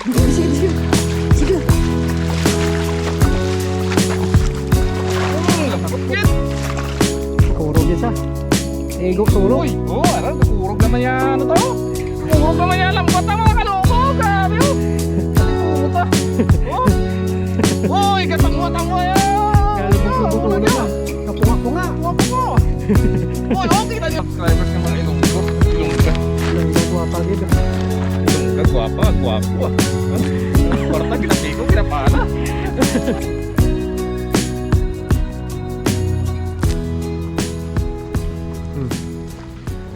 Sige. Sige. Kurog yun sa. Ego kurog. Uy, alam, kurog naman yan, ano to? Kurog naman yan, lambat na mga kaloko, grabe oh. Kurog to. Uy, katangwa-tangwa yan. Galing mo puputulo na. Kapunga nga. Uy, okay na niyo. Subscribers ng mga Ilonggo. Ilongga. Ilongga guwapa dito. Ilongga, guwapa ah. Kwarta, ginapiko, ginapala.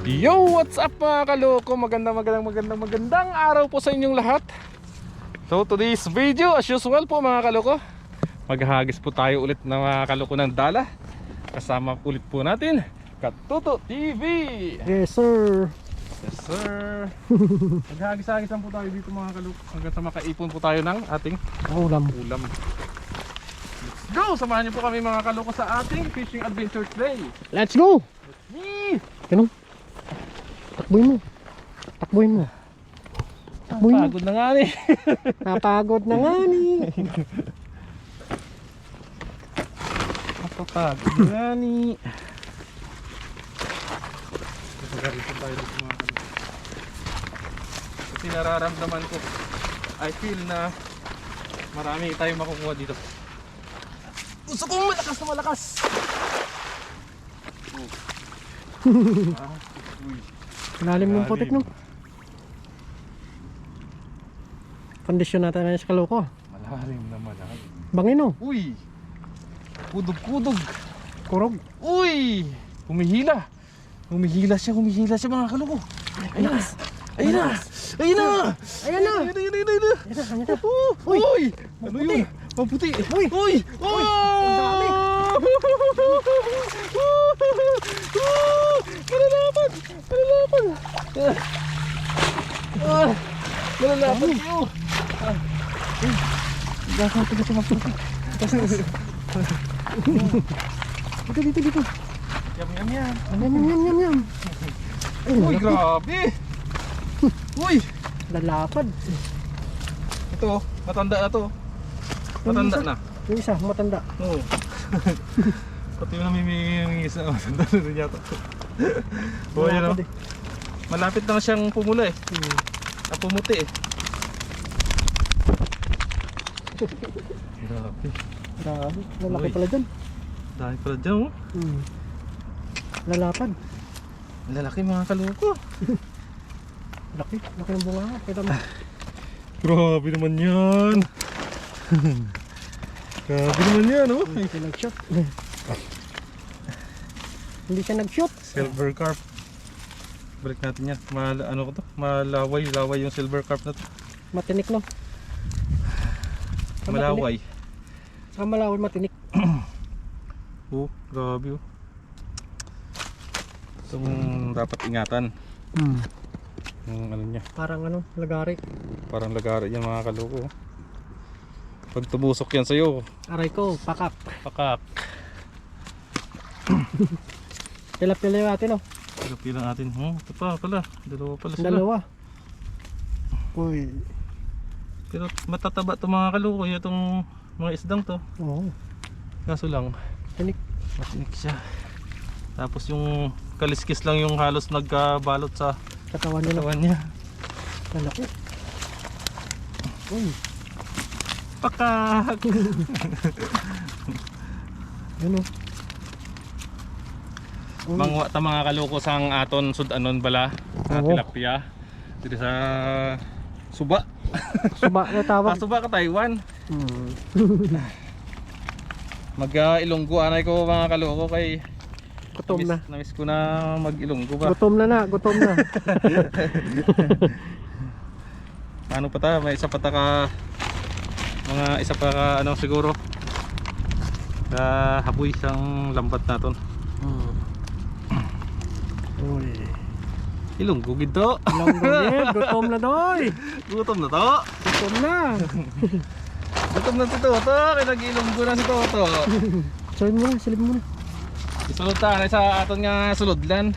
Yo, what's up mga kaloko? Magandang araw po sa inyong lahat. So today's video, as usual po mga kaloko, maghahagis po tayo ulit ng mga kaloko ng dala. Kasama ulit po natin Katuto TV. Yes sir. Yes sir. Maghahagis-hagis lang po tayo dito mga kaloko, hanggang sa makaipon po tayo ng ating Ulam. Let's go! Samahan niyo po kami mga kaloko sa ating fishing adventure today. Let's go. Yee! Ganun. Takbuhin mo. Takbuhin mo. Takbuhin mo. Pagod na nga ni. Napagod na nga ni. Napapagod na nga ni. Pagalitan tayo dito mga kaloko. Kasi nararamdaman ko, I feel na marami tayong makukuha dito. Gusto kong malakas. Uy. Lalim ng putik no. Kondisyon natin na sa kaloko. Malalim naman. Bangin no. Uy! Kudog. Kurog. Uy! Humihila siya mga kaloko. Ayun na! Ayan na. Ayan na! Uy! Ano yun? Maputi! Uy! Uy! Ang dami. Malalapan! Malalapan kayo! Gasa ka sa maputi. Dito. Yum. Yum. Uy, grabe! Uy! Lalapad. Ito, matanda na to. Matanda na. Yung isa, matanda. Oo. Pati yung namimingis na matanda na rin yata. O yan o. Lalapad eh. Malapit na siyang pumula eh. Pumuti eh. Grabe. Grabe. Lalaki Uy. pala dyan. Dahil pala dyan oh. Lalapad. Lalaki mga kaloko. Laki ng bunga nga. Kita mo. Grabe naman yan. Grabe naman yan oh. Hindi siya nag-shoot. Hindi siya nag-shoot. Silver carp. Balik natin yan. Ano ko to? Malaway yung silver carp na to. Matinik no. Malaway. Saka malaway matinik. Oh, grabe oh. Itong dapat ingatan. Yung ano niya. Parang ano, lagari. Parang lagari yan mga kaloko. Pag tumusok yan sa'yo, Aray ko, pakak. pakak. Tilapia natin no. Pilapil lang natin. Ito pa pala. Dalawa pala sila. Dalawa. Uy. Pero matataba itong mga kaloko. Itong mga isdang to. Oo. Kaso lang, Tinik. matinik siya. Tapos yung kaliskis lang yung halos nagkabalot sa Katawan niya no. katawan niya. Lalaki. Uy. Pakak! Yun o. Uy. Mangwa ta mga kaloko sang aton sudanon bala sa Oo. tilapia dito sa Suba. Suba na tawag. Suba ka Taiwan. Hmm. Ilonggo anay ko mga kaloko kay Gutom na. Namiss ko na mag-Ilonggo ba. Gutom na. Ano pa ta? May isa pa ta ka mga isa pa ka ano siguro. Haboy sang lambat naton. Uy. Ilonggo gid to. Gutom na doy. Gutom na to. Gutom na. Gutom na si Toto. Kaya nag-Ilonggo na si Toto. Silip mo na. Isulod ta na sa aton nga sulodlan.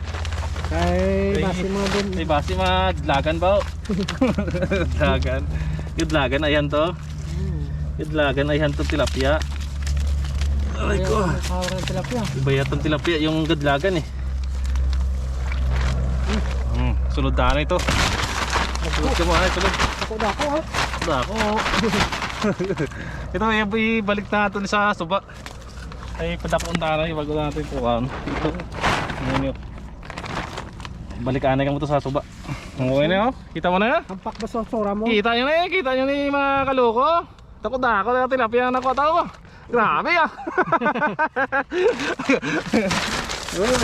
Kay basi mo din. Ay basi madlagan ba? Dagan. Gudlagan, ayan to. Gudlagan, ayan to tilapia. Aray ko. Hawak ng tilapia. Iba yatang tilapia yung gudlagan eh. Sunod na ito. Sunod ka mo ha, sunod. Dako ha. Dako. Ito, ibalik natin sa suba. Ay, padakon na bago natin kuhaan. Ito. Ngayon yun. Balikaan na mo ito sa suba. Okay na yun. Kita mo na yun. Hampak ba sa sora mo? Kita nyo na eh. Kita nyo ni mga kaloko. Dako na tilapia na nakuha ko. Grabe ah.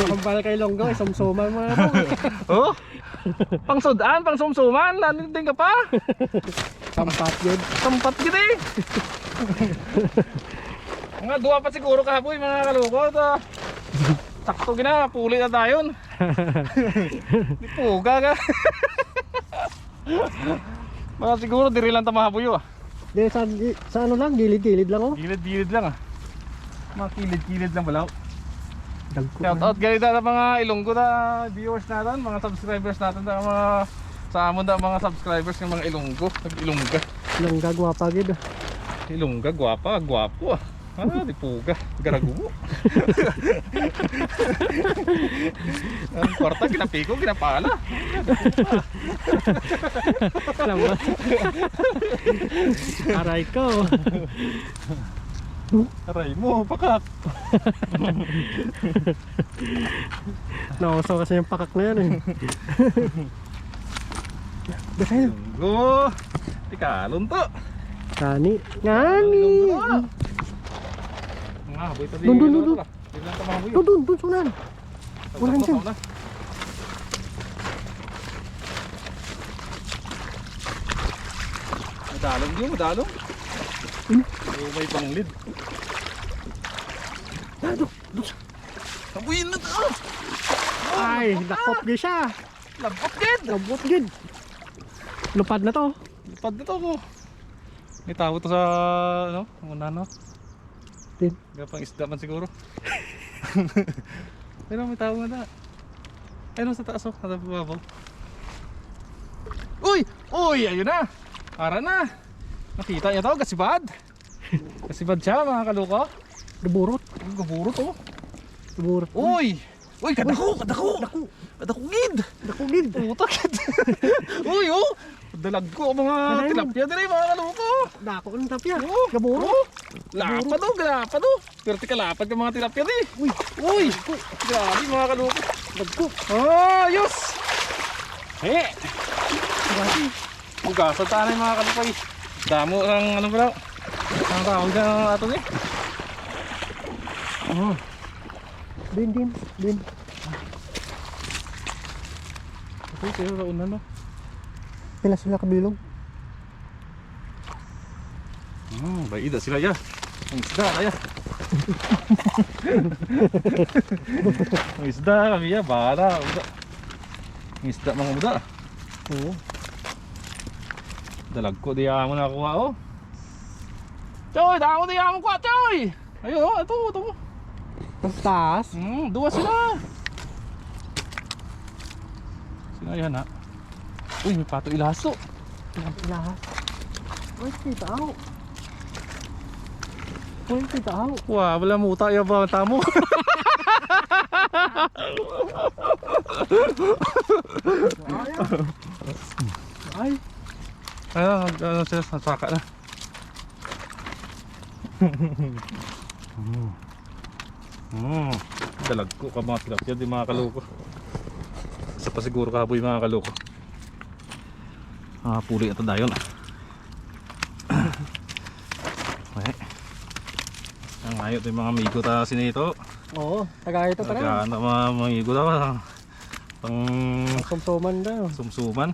Kambal kay Longgo, sumsuman mo na po. Oh? Pang sudan, pang sumsuman. Naninting ka pa. Sampat yun. Sampat gini. Mga duwa pa siguro kahaboy mga kaloko. Sakto gina, puli na tayo. Di puga ka. Mga siguro diri lang tamahaboy ah. Di, sa ano lang, gilid-gilid lang oh. Gilid-gilid lang ah. Mga kilid-kilid lang balaw. Dagko. Shout out guys sa mga Ilonggo na viewers natin, mga subscribers natin na mga sa amon na mga subscribers ng mga Ilonggo, nag-Ilongga. Longga, gwapa gid. Ilongga, gwapa, gwapo ah. Ah, di puga, garagumo. Ang kwarta ginapiko, ginapala. Salamat. Aray ko. Aray mo, pakak. Nauso kasi yung pakak na yan eh. Dasay. Ilonggo. Tikalon to. Ngani. Ngani. Nga, boy tadi. Dun. Bilang ka mga buyo. Dun, sunan. Ulan dyan. Madalong yun, madalong. Oh, may panglid. Tabuyin na to. Ay, nakop gid siya. Labot din. Labot gid. Lupad na to. Lupad na to ko. May tao to sa ano, muna no. Din. Gapang isda man siguro. Pero may tao na. Ayun sa taas oh, nasa babaw. Uy! Uy! Ayun na! Para na! Nakita niya to, kasibad! Kasibad siya mga kaluko. Duburot. Gaburot oh. Duburot. Uy! Uy! Kadako! Gid! Dako gid. Puta gid! Uy oh! Dalag ko ang mga Ayun. tilapia din mga kaluko. Dako ng tapya. Oh! Gaburo. Oh! Lapad oh! Galapad oh! Pero tikalapad ka mga tilapia din. Uy, Uy! Grabe mga kaluko. dagko. Oh! Yus! Eh! Grabe. Bugasan tayo na yung mga kalupay. Damo ang ano pala. Ang tawag na ato eh. Oh. Din. Okay, sila sa una no. Pila sila kabilog. Baida sila ya. Ang isda kaya. Ang isda kami ya, bala. Ang isda mga muda. Oo. Dalag ko di mo nakuha oh. Choy, damo di mo kuha, choy. Ayun oh, ito mo. Ang taas. Dua sila. Sino yan ha? Uy, may pato ilaso. Ang lahas. Uy, kita ako. Uy, kita ako. Wah, wala muta yung ba tamo. Ay. Ano sila, nasaka na. Dalag ko ka mga tilapia, di mga kaloko. Isa pa siguro kahaboy mga kaloko. Puli ito dayon. Okay. Ang ayot yung mga amigo ta sinito. Oo, taga ito talaga. Taga mga amigo ta. Pang Sumsuman daw. sumsuman.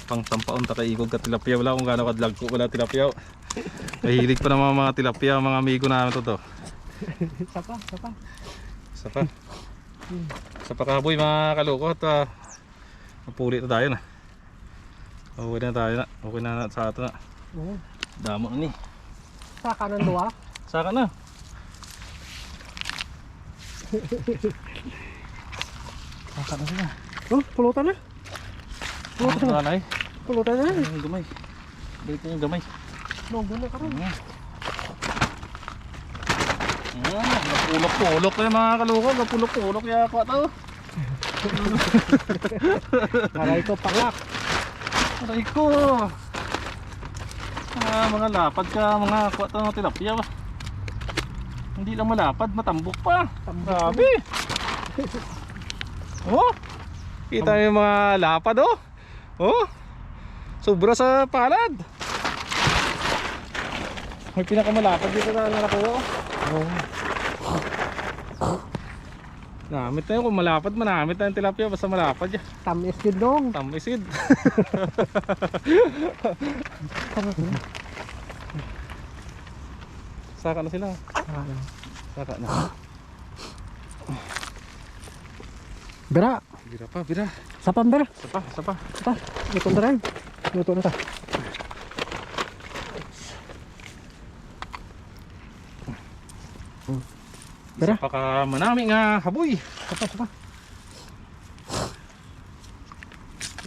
Pang tampaon ta kay igog ka tilapia, wala kung gaano kadlag ko wala tilapia. Kahilig pa ng mga tilapia mga amigo namin to. Sapa. Sa pakaboy mga kaloko at mapuli na tayo na. Okay na tayo na. Okay na sa ato na. Oo. Damo na ni. Saka ng luwa. Saka na. Saka na sila. Oh, pulutan na. Pulutan na. pulutan na. Yung gamay. Balik na yung gamay. Logo na karon. Napulok-pulok na yung mga kaluko. Napulok-pulok yata to. Aray ko pangak. Aray ko. Mga lapad ka, mga kwata ng tilapia ba? Hindi lang malapad, matambok pa. Grabe. Oh, kita yung mga lapad oh. Oh, sobra sa palad. May pinakamalapad dito na nakuha ko. Oh. Namit na yun, kung malapad manamit na yung tilapia basta malapad yan. Tamis yun dong. Tamisid. Saka na sila. Saka na. Bira. Bira pa, bira. Sapang bira. Sapa, sapa. Sapa. Luto na rin. Luto na ta. Bira. Sapa ka manami nga haboy. Sapa, sapa.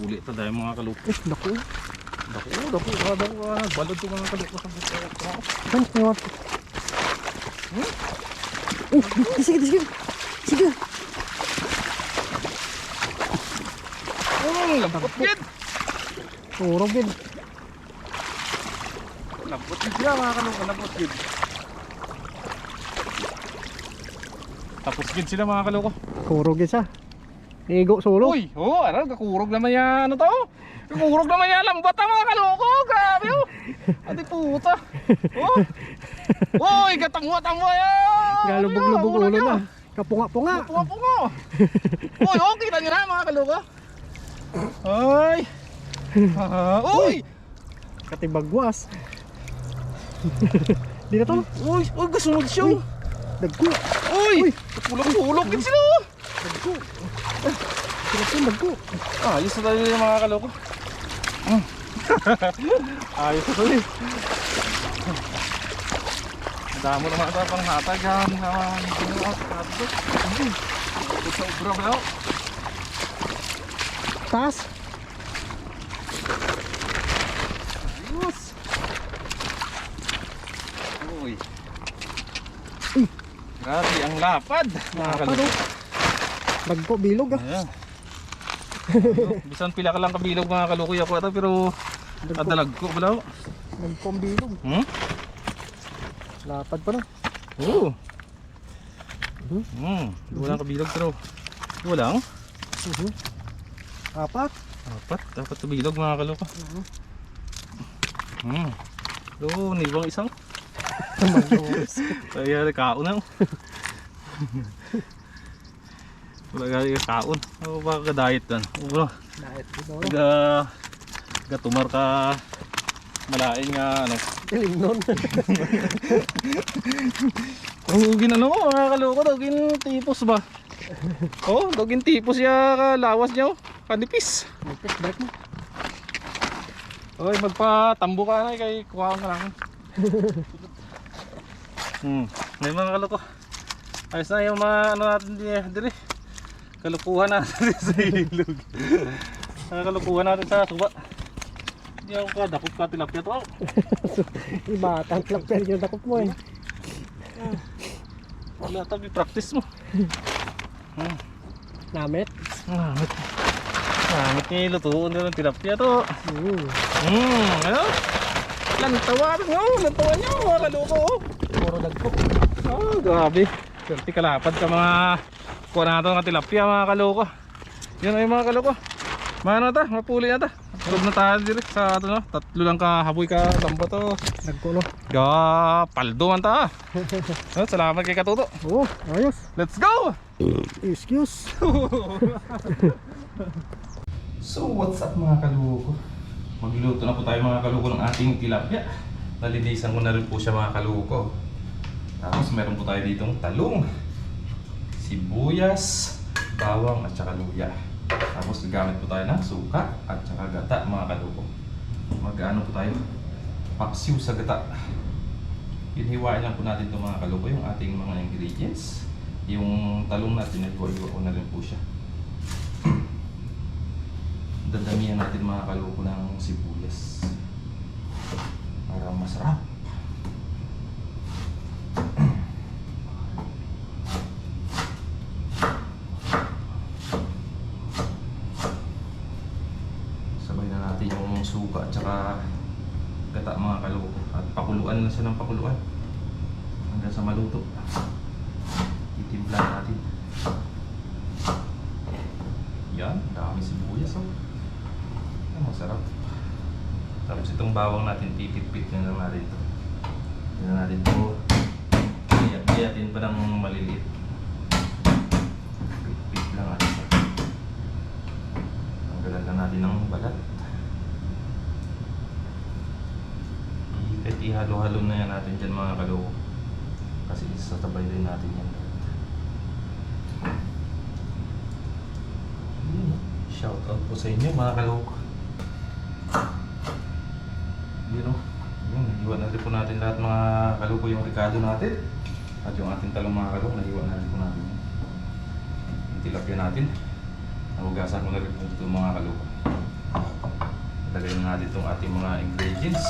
Uli ito dahil mga kalupo. Naku. Dako. Balod ito mga kalupo sa buto. Kan, ngayon. Sige. Sige. Lambot gid. Puro gid. Lambot gid siya mga kalupo. Lambot gid. Tapos gid sila mga kalupo. Puro gid siya. Igo solo. Uy, ano, kakurog naman yan, ano to? Kakurog naman yan, lambat ang mga kaloko, grabe oh. Ati puta. Oh. Uy, katamwa yan. Galubog-lubog ulo na. Kapunga-punga. Punga. Uy, oh, kita nyo na mga kaloko. Ay. Uy. Katibagwas. Di na to. Uy, gasunod siya. Dagko. Uy, pulok-pulok din sila oh. Dagko. Dagko. Ayos na tayo yung mga kaloko. Ayos na tayo. Damo naman ito pang hatag yan. Sa ubra ba yun? Tas. Ayos. Uy. Grabe ang lapad. Mga kaloko. Dagko bilog ah. Ayan. Bisan pila ka lang kabilog mga kalukoy ako ito pero adalag ko balaw. Dagko ang bilog. Lapad pa na. Oo. Walang kabilog pero walang. Apat. Dapat kabilog mga kaluko. Oo, nibang isang. Kaya kaon na. Wala gaya kaon. O baka ka-diet dan. Ulo. Diet dito. Tumar ka malain nga ano. Galing nun. Dugin ano mga kaloko, dugin tipos ba? Oh, dugin tipos ya lawas niya oh. Kanipis. Nipis, balik mo. Oy, magpatambo ka na kay kuhaan ka lang. May mga kaloko. Ayos na yung mga ano natin dire. Kalukuhan natin sa ilog. Kalukuhan natin sa suba. Hindi ako kadakot ka tilapia to. Iba, tanglap pero yung dakot mo eh. Wala tabi practice mo. Namit. Namit niya ilutuon nila ng tilapia to. Ano? Lantawan nyo mga kaluko. Puro dagko. Oh, grabe. Swerte kalapad ka mga kuha na ito ng tilapia mga kaloko. Yan ay mga kaloko. Mano ta, mapuli na ta. Tulog na tayo direct sa ito no. Tatlo lang kahaboy ka lambo to. Dagko no. Paldo man ta. Salamat kay Katuto. Oh, ayos. Let's go! Excuse. So what's up mga kaloko? Magluto na po tayo mga kaloko ng ating tilapia. Nalinisan ko na rin po siya mga kaloko. Tapos meron po tayo ditong talong, sibuyas, bawang at saka luya. Tapos gagamit po tayo ng suka at saka gata mga kaloko. Mag-ano po tayo? Paksiw sa gata. Hinhiwain lang po natin itong mga kaloko yung ating mga ingredients. Yung talong natin, naghiwa-hiwa ko na rin po siya. Dadamihan natin mga kaloko ng sibuyas para masarap. Sabay na natin yung suka at saka gata mga kaloko. At pakuluan na siya ng pakuluan hanggang sa maluto. Itimpla natin. Yan, dami sibuyas oh. Masarap. Tapos itong bawang natin, pipit-pit na lang natin ito. Hindi na natin ito iyatin pa ng maliliit. Pipit lang natin. Tanggalan lang natin ng balat. Kahit ihalo-halo na yan natin dyan mga kaloko. Kasi isatabay din natin yan. Shout out po sa inyo mga kaloko. Yun o. Nahiwa natin po natin lahat mga kaloko yung ricado natin. At yung ating talong mga kaloko, nahiwa natin po natin. Yung tilapia natin. Nahugasan ko na rin po ito mga kaloko. Ilagay na natin itong ating mga ingredients.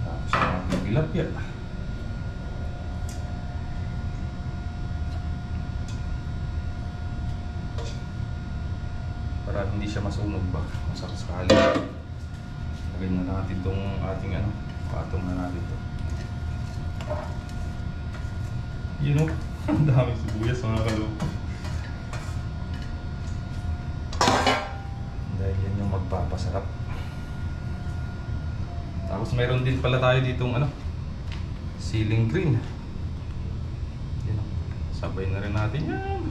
Tapos yung ating tilapia. Para hindi siya masunog ba, masakasakali. Lagay na natin itong ating patong na natin ito. Yun o, ang daming sibuyas mga kaloko. Dahil yan yung magpapasarap. Tapos mayroon din pala tayo ditong ceiling green. Yan o, sabay na rin natin yan.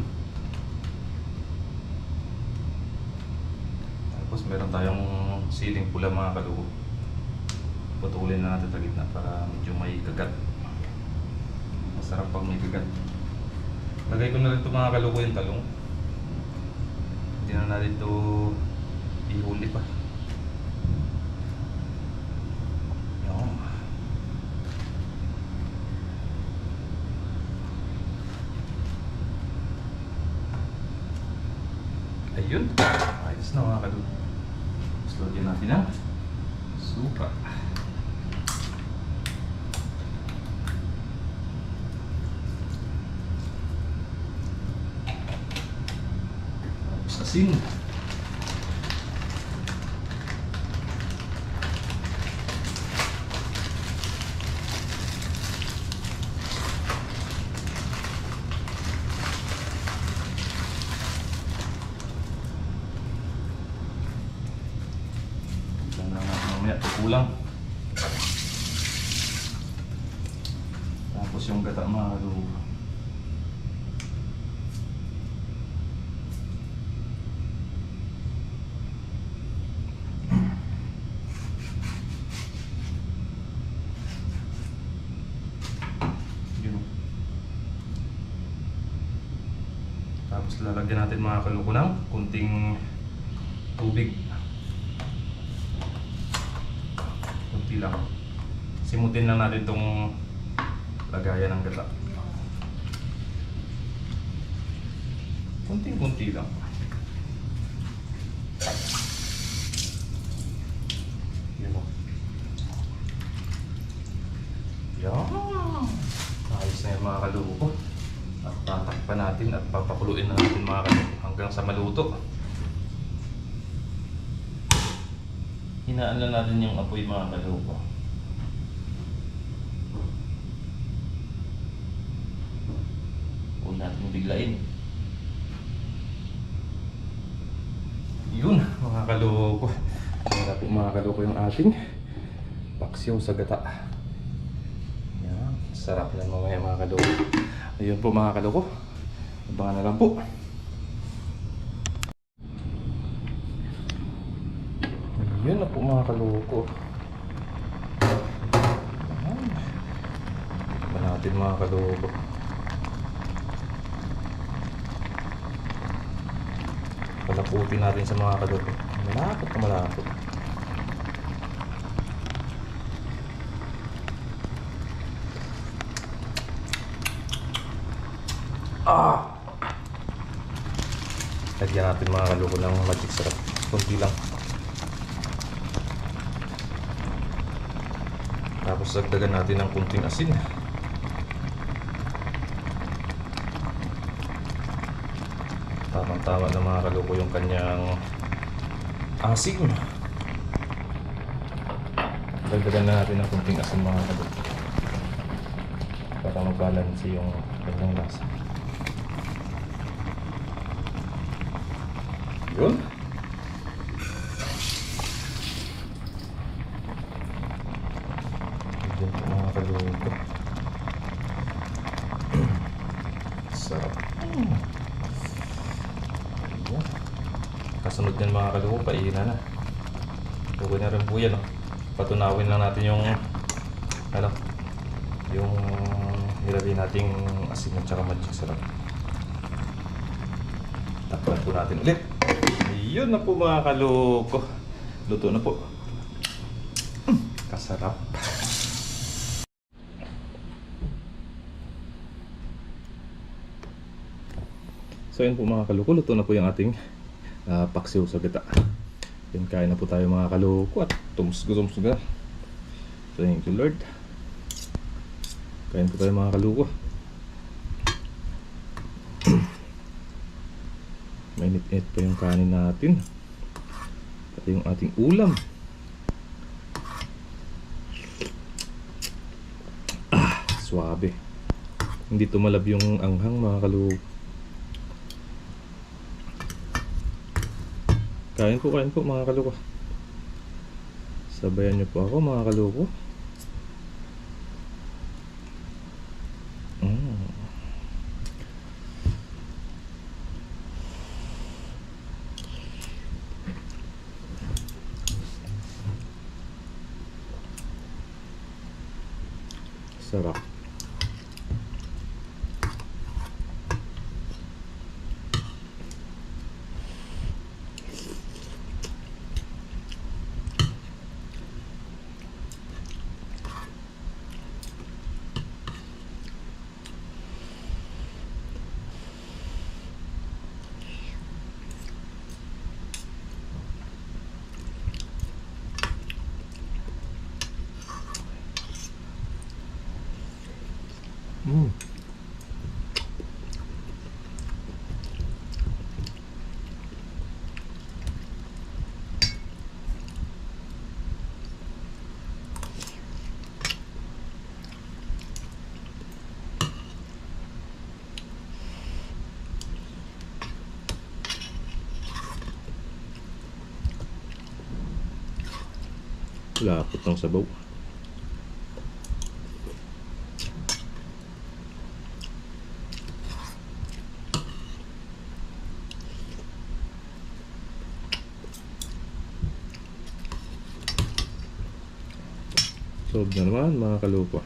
Tapos meron tayong siling pula mga kaloko. Putulin na natin sa gitna para medyo may kagat. Masarap pag may kagat. Lagay ko na rin ito mga kaloko yung talong. Hindi na natin ito ihuli pa. Yan. Ayun. Ayos na mga kaloko. Lagyan natin ang suka. Tapos asin. Kulang. Tapos yung gata mga kaloko. Yun. Tapos lalagyan natin mga kaloko ng kunting tubig. Lang. Simutin lang natin itong lagayan ng gata. Kunting-kunti lang. Yan o. Yan. Ayos na yung mga kaloko. At tatakpan natin at papakuluin na natin mga kaloko hanggang sa maluto. Hinaan lang natin yung apoy mga kaloko. Huwag natin biglain. Yun mga kaloko. Wala po mga kaloko yung ating paksiw sa gata. Yan. Sarap na mamaya mga kaloko. Ayun po mga kaloko. Abangan na lang po. Yun na po mga kaloko. Ba natin mga kaloko. Palaputin natin sa mga kaloko. Malapot na malapot. Lagyan natin mga kaluko ng magic syrup. Kunti lang. Tapos dagdagan natin ng kunting asin. Tamang-tama na mga kaluko yung kanyang asim. Dagdagan na natin ng kunting asin mga kaluko para mag-balance yung kanyang lasa. Yun. Yun po mga kaluko. Sarap. Kasunod yan mga kaluko, painan na. Okay na rin po yan. Patunawin lang natin yung yung nilagay nating asin at saka magic syrup. Takpan po natin ulit. Yun na po mga kaluko. Luto na po. Kasarap. So yun po mga kaluko, luto na po yung ating paksiw sa gata. Yan, kain na po tayo mga kaluko at tumusgo na. Thank you Lord. Kain po tayo mga kaluko. Mainit-init pa yung kanin natin. Pati yung ating ulam. Suabe. Hindi tumalab yung anghang mga kaluko. Kain po mga kaluko. Sabayan niyo po ako mga kaluko. Sarap. Lapot ng sabaw. Sob na naman mga kalupo.